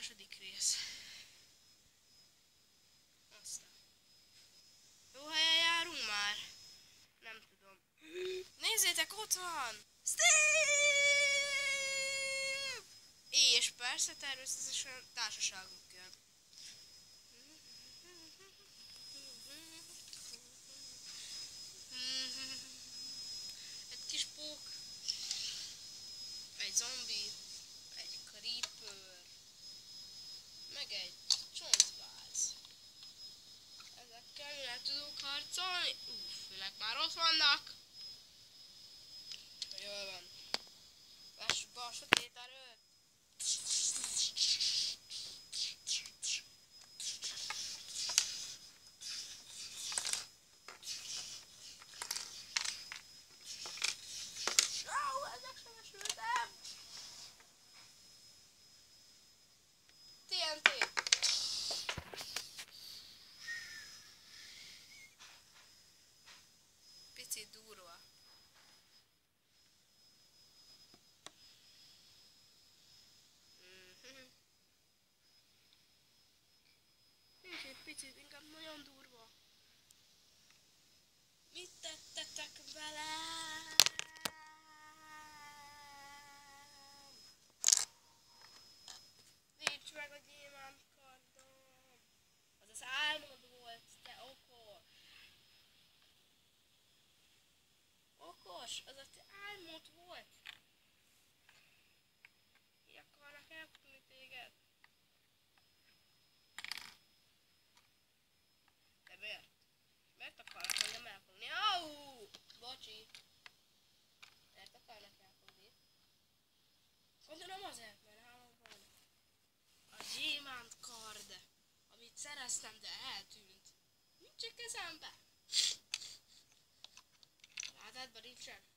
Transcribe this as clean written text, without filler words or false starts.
második rész. Aztán. Jó helyen járunk már? Nem tudom. Nézzétek, ott van! Steve! És persze természetesen társaságunk jön. Egy kis pók, egy zombi, egy creeper, meg egy csontváz. Ezekkel mi nem tudunk harcolni? Főleg már ott vannak. Jól van. Vessük be a sötét erőt. Ezek sebesültem! TNT! Picit durva. Picit, inkább nagyon durva. Mit tettetek velem? Nincs meg a gyémánt kardom. Az az álmod volt, te okos. Okos, az a te álmod volt. Ki akarnak elfogni téged? De miért? Miért akarnak engem elfogni? Au! Bocsi! Miért akarnak elfogni? Gondolom azért, mert nálam van a gyémánt kard, amit szereztem, de eltűnt. Nincs a kezembe. Látod, nincsen?